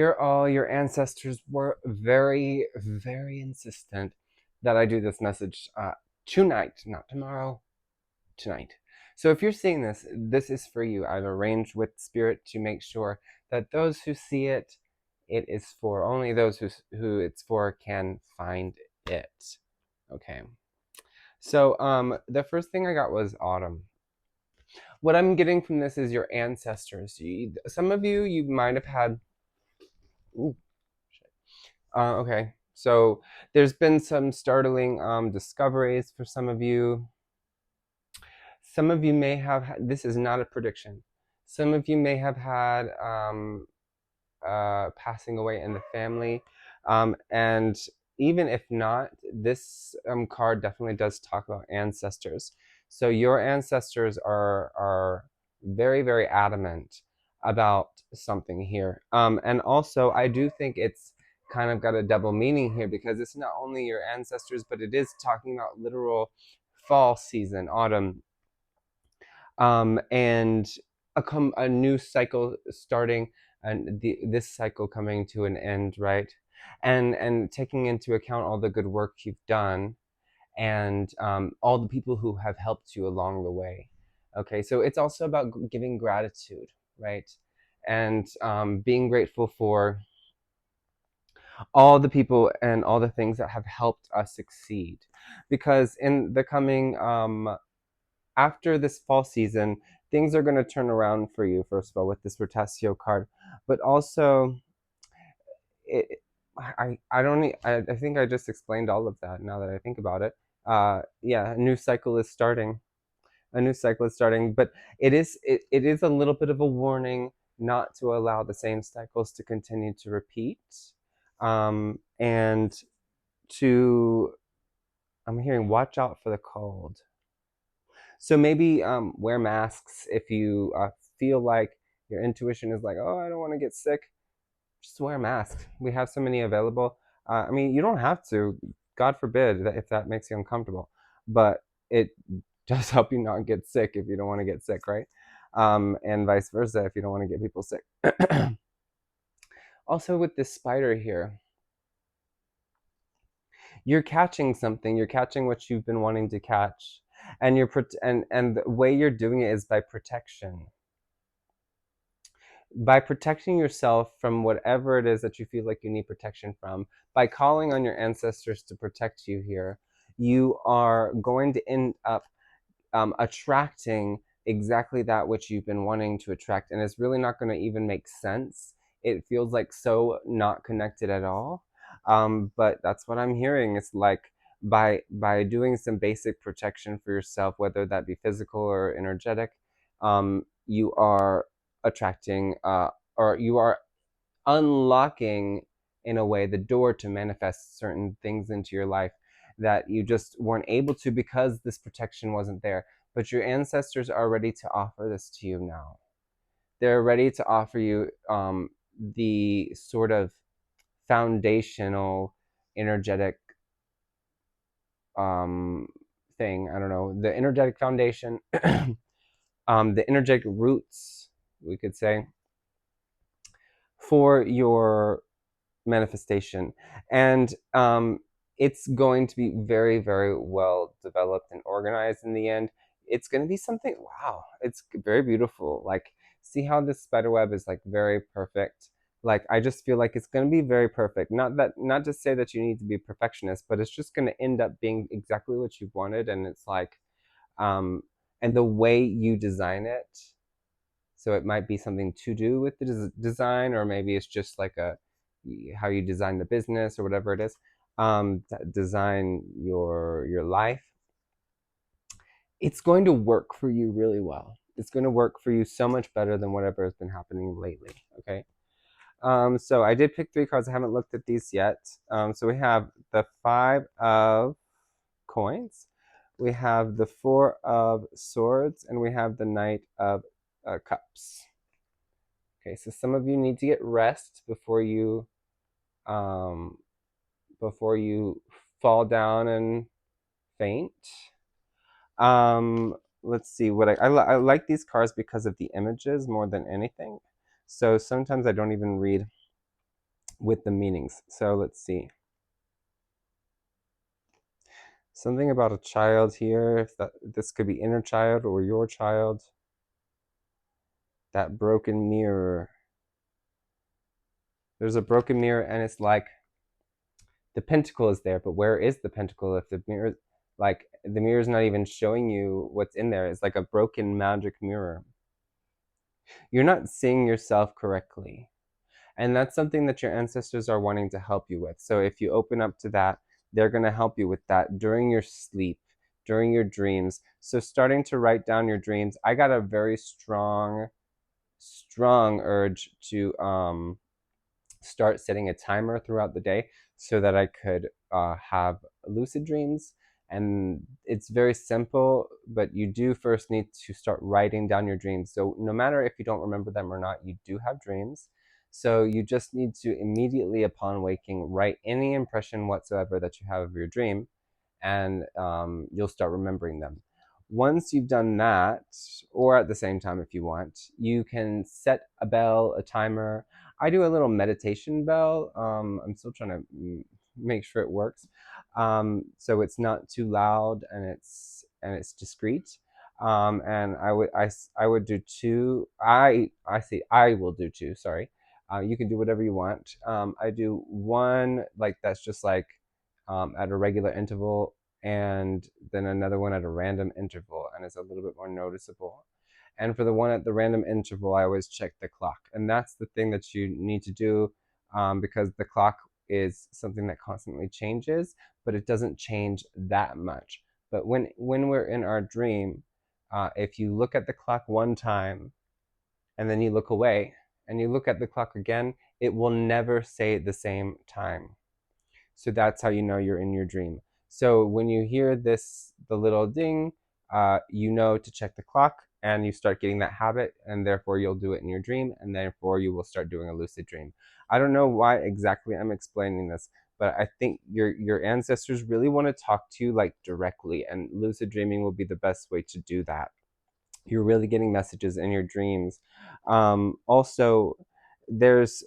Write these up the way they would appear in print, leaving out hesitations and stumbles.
Your ancestors were very, very insistent that I do this message tonight, not tomorrow, tonight. So if you're seeing this, this is for you. I've arranged with Spirit to make sure that those who see it, it is for only those who it's for can find it. Okay. So the first thing I got was autumn. What I'm getting from this is your ancestors. Some of you, you might have had. Ooh, okay. So there's been some startling discoveries for some of you. Some of you may have this is not a prediction. Some of you may have had passing away in the family. And even if not, this card definitely does talk about ancestors. So your ancestors are very, very adamant about something here. And also, I do think it's kind of got a double meaning here because it's not only your ancestors, but it is talking about literal fall season, autumn, and a new cycle starting, and this cycle coming to an end, right? And taking into account all the good work you've done, and all the people who have helped you along the way. Okay, so it's also about giving gratitude, right? And being grateful for all the people and all the things that have helped us succeed, because in the coming after this fall season, things are going to turn around for you, first of all, with this Rotasio card. But also, it, I don't I think I just explained all of that now that I think about it. Yeah, a new cycle is starting. A new cycle is starting, but it is a little bit of a warning not to allow the same cycles to continue to repeat, and to I'm hearing watch out for the cold. So maybe wear masks if you feel like your intuition is like, oh, I don't want to get sick. Just wear a mask. We have so many available. I mean, you don't have to. God forbid that if that makes you uncomfortable, but it does help you not get sick if you don't want to get sick, right? And vice versa if you don't want to get people sick. Also, with this spider here, you're catching something. You're catching what you've been wanting to catch, and and the way you're doing it is by protection, by protecting yourself from whatever it is that you feel like you need protection from, by calling on your ancestors to protect you here, you are going to end up attracting exactly that which you've been wanting to attract. And it's really not going to even make sense. It feels like so not connected at all. But that's what I'm hearing. It's like by doing some basic protection for yourself, whether that be physical or energetic, you are attracting or you are unlocking in a way the door to manifest certain things into your life that you just weren't able to because this protection wasn't there. But your ancestors are ready to offer this to you now. They're ready to offer you the sort of foundational energetic um, thing. I don't know, the energetic foundation, the energetic roots, we could say, for your manifestation. And it's going to be very, very well developed and organized in the end. It's going to be something, wow, it's very beautiful. Like, see how this spider web is like very perfect. Like, I just feel like it's going to be very perfect. Not to say that you need to be a perfectionist, but it's just going to end up being exactly what you wanted. And it's like, um, and the way you design it, so it might be something to do with the design, or maybe it's just like a how you design the business or whatever it is. Design your life. It's going to work for you really well. It's going to work for you so much better than whatever has been happening lately. Okay. So I did pick three cards. I haven't looked at these yet. So we have the Five of Coins, we have the Four of Swords, and we have the Knight of Cups. Okay, so some of you need to get rest um, before you fall down and faint. Let's see what I like these cards because of the images more than anything. So sometimes I don't even read with the meanings. So let's see. Something about a child here. If that this could be inner child or your child. That broken mirror. There's a broken mirror, and it's like the pentacle is there, but where is the pentacle if the mirror, like the mirror is not even showing you what's in there? It's like a broken magic mirror. You're not seeing yourself correctly. And that's something that your ancestors are wanting to help you with. So if you open up to that, they're going to help you with that during your sleep, during your dreams. So starting to write down your dreams, I got a very strong urge to start setting a timer throughout the day so that I could have lucid dreams. And it's very simple, but you do first need to start writing down your dreams. So no matter if you don't remember them or not, you do have dreams. So you just need to immediately upon waking write any impression whatsoever that you have of your dream, and you'll start remembering them. Once you've done that, or at the same time if you want, you can set a bell, a timer. I do a little meditation bell. I'm still trying to make sure it works, so it's not too loud and it's discreet. And I would do two. I see. I will do two. Sorry. You can do whatever you want. I do one like that's just like at a regular interval, and then another one at a random interval, and it's a little bit more noticeable. And for the one at the random interval, I always check the clock, and that's the thing that you need to do, because the clock is something that constantly changes, but it doesn't change that much. But when we're in our dream, if you look at the clock one time and then you look away and you look at the clock again, it will never say the same time. So that's how you know you're in your dream. So when you hear this, the little ding, you know to check the clock, and you start getting that habit, and therefore you'll do it in your dream, and therefore you will start doing a lucid dream. I don't know why exactly I'm explaining this, but I think your ancestors really want to talk to you like directly, and lucid dreaming will be the best way to do that. You're really getting messages in your dreams. Also, there's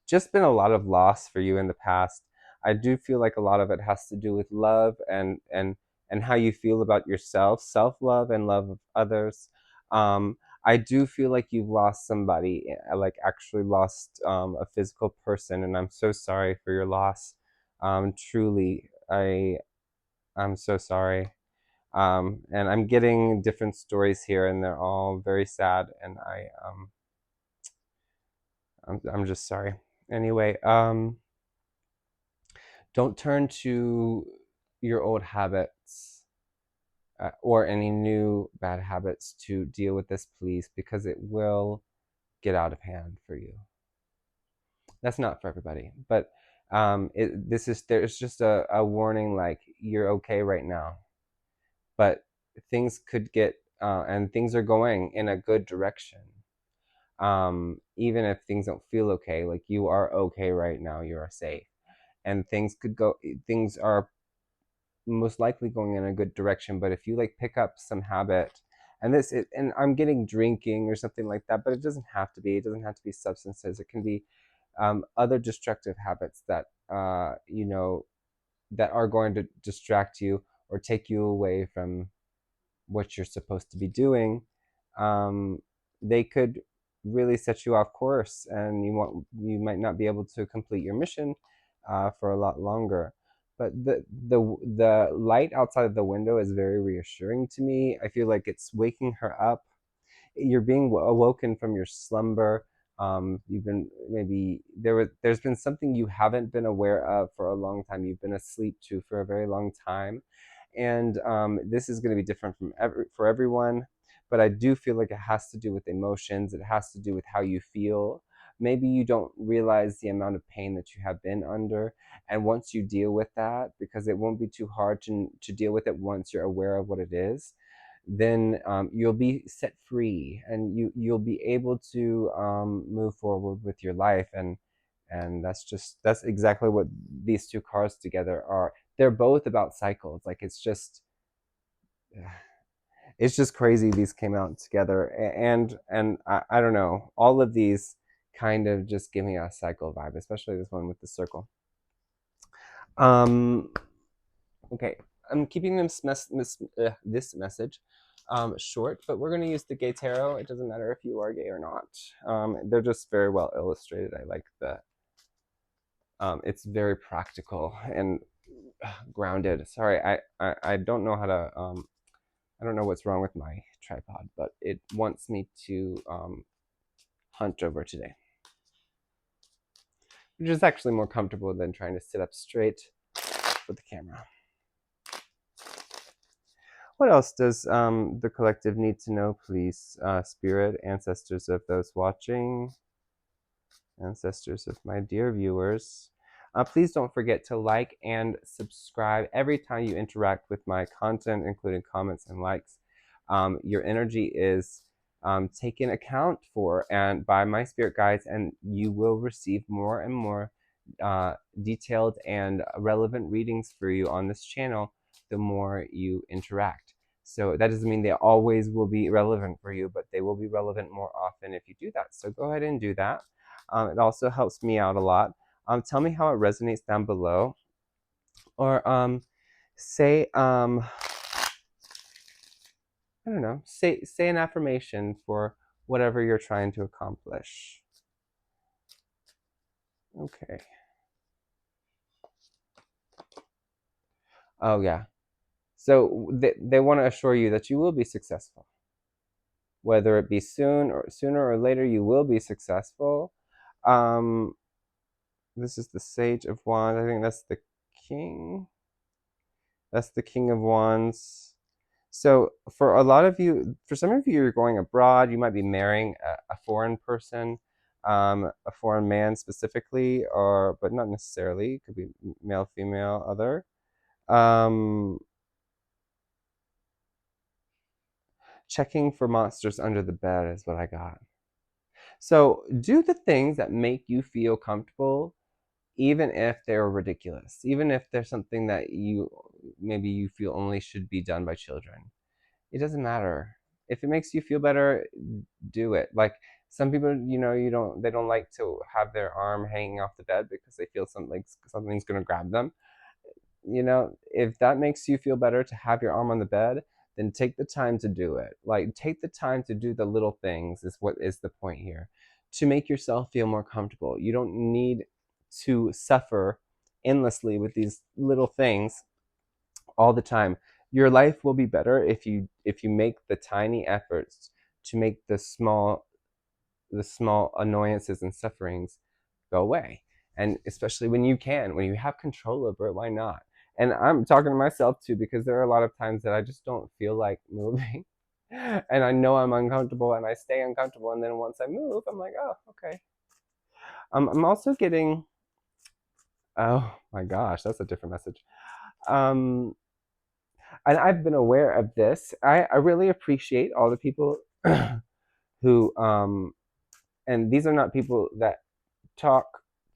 just been a lot of loss for you in the past. I do feel like a lot of it has to do with love and how you feel about yourself, self-love and love of others. I do feel like you've lost somebody, like actually lost a physical person, and I'm so sorry for your loss. Truly, I'm so sorry. And I'm getting different stories here, and they're all very sad, and I'm just sorry. Anyway, don't turn to your old habits or any new bad habits to deal with this, please, because it will get out of hand for you. That's not for everybody, but there's just a warning, like you're okay right now, but things could get and things are going in a good direction. Even if things don't feel okay, like you are okay right now, you are safe, and things are most likely going in a good direction. But if you like pick up some habit, and I'm getting drinking or something like that, but it doesn't have to be. It doesn't have to be substances. It can be other destructive habits that that are going to distract you or take you away from what you're supposed to be doing. Um, they could really set you off course, and you might not be able to complete your mission for a lot longer. But the light outside of the window is very reassuring to me. I feel like it's waking her up. You're being awoken from your slumber. You've been maybe there's been something you haven't been aware of for a long time. You've been asleep to for a very long time, and this is going to be different for everyone. But I do feel like it has to do with emotions. It has to do with how you feel. Maybe you don't realize the amount of pain that you have been under, and once you deal with that, because it won't be too hard to deal with it once you're aware of what it is, then you'll be set free, and you'll be able to move forward with your life. And that's exactly what these two cards together are. They're both about cycles. Like it's just crazy these came out together. And I don't know, all of these kind of just giving a cycle vibe, especially this one with the circle. Okay, I'm keeping this message short, but we're going to use the gay tarot. It doesn't matter if you are gay or not. They're just very well illustrated. I like the. It's very practical and grounded. Sorry, I don't know how to. I don't know what's wrong with my tripod, but it wants me to hunch over today, which is actually more comfortable than trying to sit up straight with the camera. What else does the collective need to know, please? Spirit, ancestors of those watching, ancestors of my dear viewers. Please don't forget to like and subscribe every time you interact with my content, including comments and likes. Your energy is taken account for and by my spirit guides, and you will receive more and more detailed and relevant readings for you on this channel the more you interact. So that doesn't mean they always will be relevant for you, but they will be relevant more often if you do that. So go ahead and do that. It also helps me out a lot. Tell me how it resonates down below. Or say, I don't know, say an affirmation for whatever you're trying to accomplish. Okay. Oh, yeah. So they want to assure you that you will be successful. Whether it be sooner or later, you will be successful. This is the Sage of Wands. I think that's the King. That's the King of Wands. So for a lot of you, for some of you, you're going abroad. You might be marrying a foreign person, a foreign man specifically, but not necessarily. It could be male, female, other. Checking for monsters under the bed is what I got. So do the things that make you feel comfortable, even if they're ridiculous, even if there's something that maybe you feel only should be done by children. It doesn't matter. If it makes you feel better, do it. Like some people, they don't like to have their arm hanging off the bed because they feel something's going to grab them. If that makes you feel better to have your arm on the bed, then take the time to do it. Like, take the time to do the little things is what is the point here, to make yourself feel more comfortable. You don't need to suffer endlessly with these little things all the time. Your life will be better if you make the tiny efforts to make the small annoyances and sufferings go away. And especially when you have control over it, why not? And I'm talking to myself too, because there are a lot of times that I just don't feel like moving. And I know I'm uncomfortable and I stay uncomfortable. And then once I move, I'm like, oh, okay. I'm also getting, oh my gosh, that's a different message. And I've been aware of this. I really appreciate all the people who, and these are not people that talk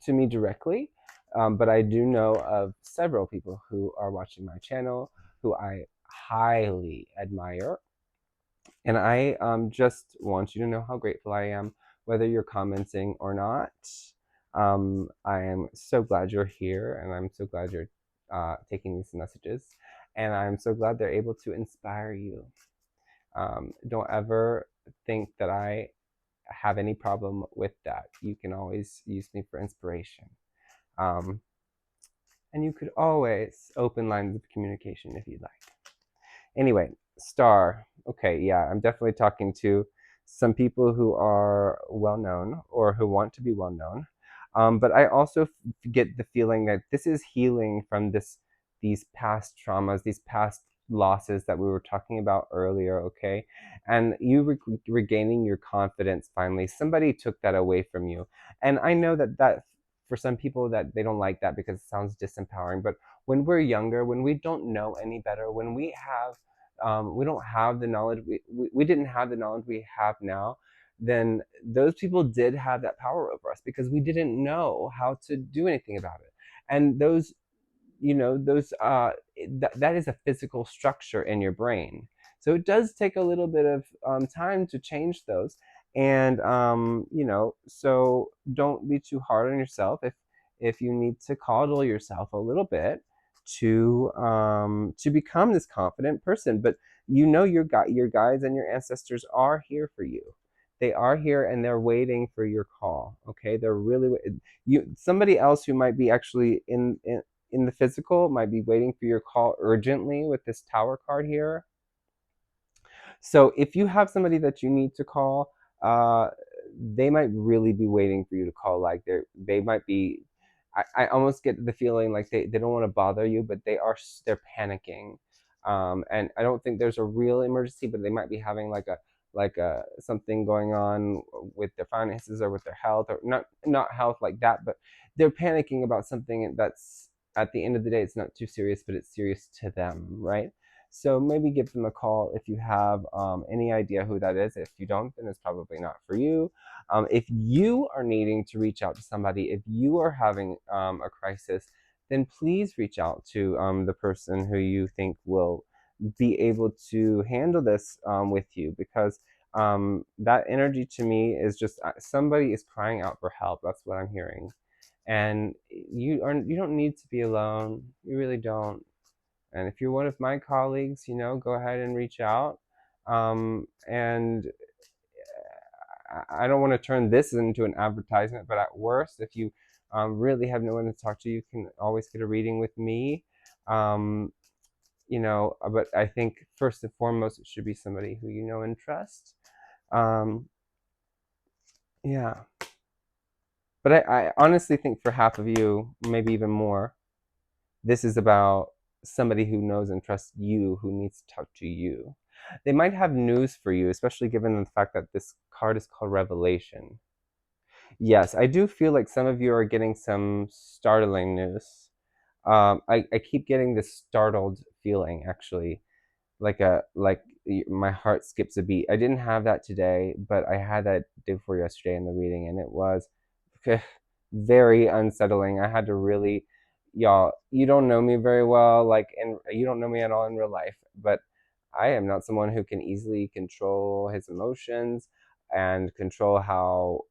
to me directly, but I do know of several people who are watching my channel who I highly admire. And I just want you to know how grateful I am, whether you're commenting or not. I am so glad you're here, and I'm so glad you're taking these messages, and I'm so glad they're able to inspire you. Don't ever think that I have any problem with that. You can always use me for inspiration. And you could always open lines of communication if you'd like. Anyway, star. Okay, yeah, I'm definitely talking to some people who are well known or who want to be well known. But I also get the feeling that this is healing from these past traumas, these past losses that we were talking about earlier, okay? And you regaining your confidence finally. Somebody took that away from you. And I know that for some people that they don't like that because it sounds disempowering, but when we're younger, when we don't know any better, when we don't have the knowledge, we didn't have the knowledge we have now, then those people did have that power over us because we didn't know how to do anything about it. And that is a physical structure in your brain. So it does take a little bit of time to change those. And so don't be too hard on yourself. If you need to coddle yourself a little bit to become this confident person, but your guides and your ancestors are here for you. They are here and they're waiting for your call. Okay, they're really you. Somebody else who might be actually in the physical might be waiting for your call urgently with this Tower card here. So if you have somebody that you need to call, uh, they might really be waiting for you to call. Like they might be. I almost get the feeling like they don't want to bother you, but they're panicking. And I don't think there's a real emergency, but they might be having like a something going on with their finances or with their health, or not health like that, but they're panicking about something that's at the end of the day it's not too serious, but it's serious to them, right? So maybe give them a call if you have any idea who that is. If you don't, then it's probably not for you. If you are needing to reach out to somebody, if you are having a crisis, then please reach out to the person who you think will be able to handle this with you, because that energy to me is just somebody is crying out for help. That's what I'm hearing. And you don't need to be alone. You really don't. And if you're one of my colleagues, go ahead and reach out. And I don't want to turn this into an advertisement, but at worst, if you really have no one to talk to, you can always get a reading with me. Um, but I think first and foremost, it should be somebody who you know and trust. Um, yeah. But I honestly think for half of you, maybe even more, this is about somebody who knows and trusts you, who needs to talk to you. They might have news for you, especially given the fact that this card is called Revelation. Yes, I do feel like some of you are getting some startling news. I keep getting this startled feeling, actually, like my heart skips a beat. I didn't have that today, but I had that day before yesterday in the reading, and it was very unsettling. I had to really, y'all. You don't know me very well, and you don't know me at all in real life, but I am not someone who can easily control his emotions and control how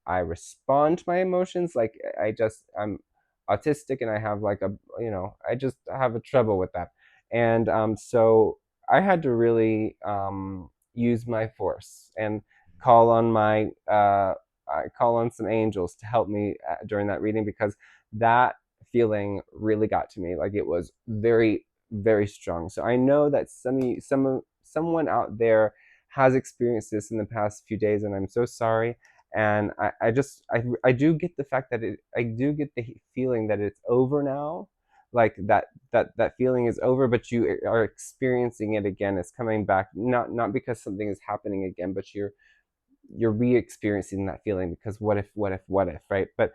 I respond to my emotions. Like I'm autistic and I have I just have a trouble with that. And so I had to really use my force and call on my I call on some angels to help me during that reading, because that feeling really got to me. Like it was very, very strong. So I know that someone out there has experienced this in the past few days, and I'm so sorry. And I do get the fact that I do get the feeling that it's over now, like that feeling is over, but you are experiencing it again. It's coming back, not because something is happening again, but you're re-experiencing that feeling, because what if, right? But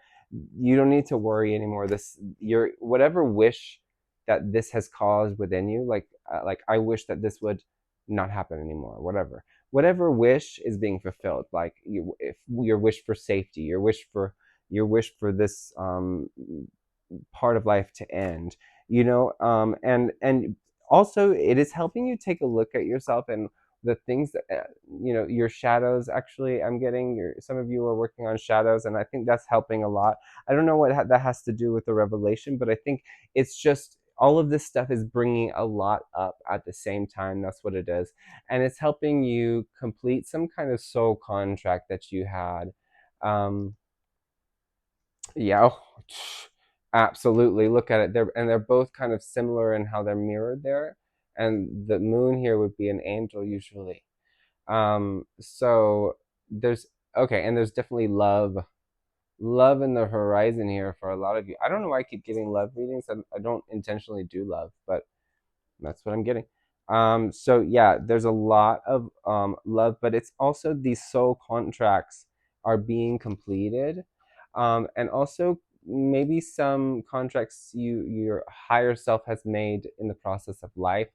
you don't need to worry anymore. This your whatever wish that this has caused within you, like I wish that this would not happen anymore. Whatever wish is being fulfilled, like if your wish for safety, your wish for this part of life to end, and also it is helping you take a look at yourself and the things that your shadows. Actually, I'm getting some of you are working on shadows, and I think that's helping a lot. I don't know what that has to do with the revelation, but I think it's just all of this stuff is bringing a lot up at the same time. That's what it is. And it's helping you complete some kind of soul contract that you had. um yeah, oh, absolutely. Look at it. They're both kind of similar in how they're mirrored there. And the moon here would be an angel usually. So there's okay, and there's definitely love in the horizon here for a lot of you. I don't know why I keep getting love readings. I don't intentionally do love, but that's what I'm getting. So yeah, there's a lot of love, but it's also these soul contracts are being completed, and also maybe some contracts your higher self has made in the process of life,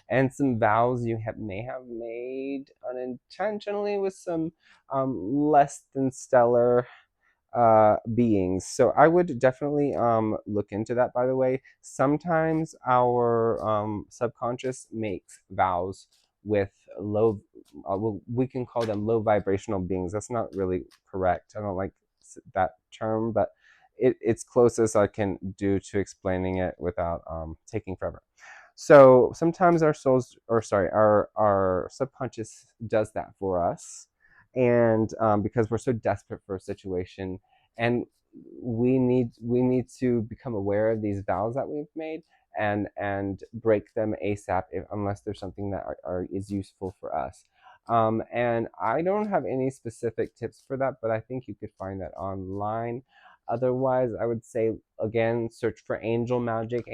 and some vows you may have made unintentionally with some less than stellar beings. So I would definitely look into that. By the way, sometimes our subconscious makes vows with low, well, we can call them low vibrational beings. That's not really correct. I don't like that term, but it's closest I can do to explaining it without taking forever. So sometimes our souls, or sorry, our subconscious does that for us, and because we're so desperate for a situation, and we need to become aware of these vows that we've made, and break them ASAP unless there's something that is useful for us. And I don't have any specific tips for that, but I think you could find that online. Otherwise, I would say, again, search for angel magic.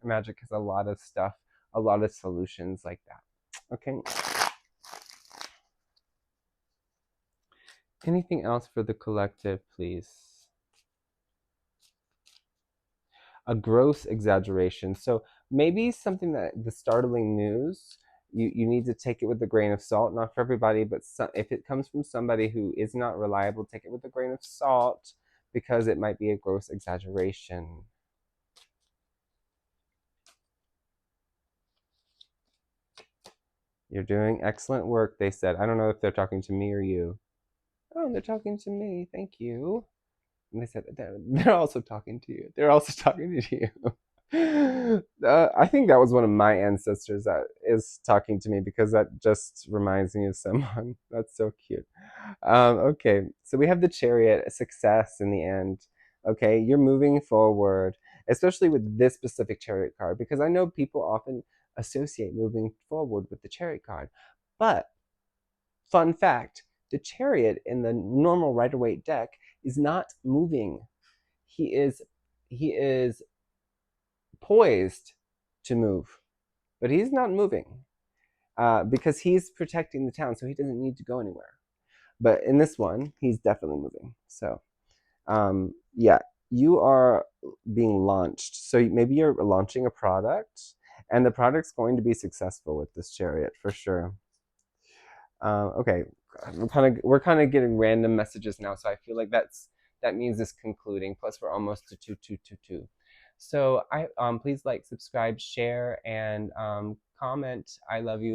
Magic has a lot of stuff, a lot of solutions like that. Okay. Anything else for the collective, please? A gross exaggeration. So maybe something that the startling news, you need to take it with a grain of salt. Not for everybody, but if it comes from somebody who is not reliable, take it with a grain of salt because it might be a gross exaggeration. You're doing excellent work, they said. I don't know if they're talking to me or you. Oh, they're talking to me. Thank you. And they said they're also talking to you. They're also talking to you. I think that was one of my ancestors that is talking to me because that just reminds me of someone. That's so cute. Okay, so we have the Chariot, a success in the end. Okay, you're moving forward, especially with this specific Chariot card, because I know people often associate moving forward with the Chariot card. But, fun fact, the Chariot in the normal Rider-Waite deck is not moving. He is poised to move, but he's not moving because he's protecting the town, so he doesn't need to go anywhere. But in this one, he's definitely moving. So, yeah, you are being launched. So maybe you're launching a product, and the product's going to be successful with this Chariot for sure. Okay, we're kind of getting random messages now, so I feel like that means it's concluding. Plus, we're almost to 2222. So I please like, subscribe, share, and comment. I love you.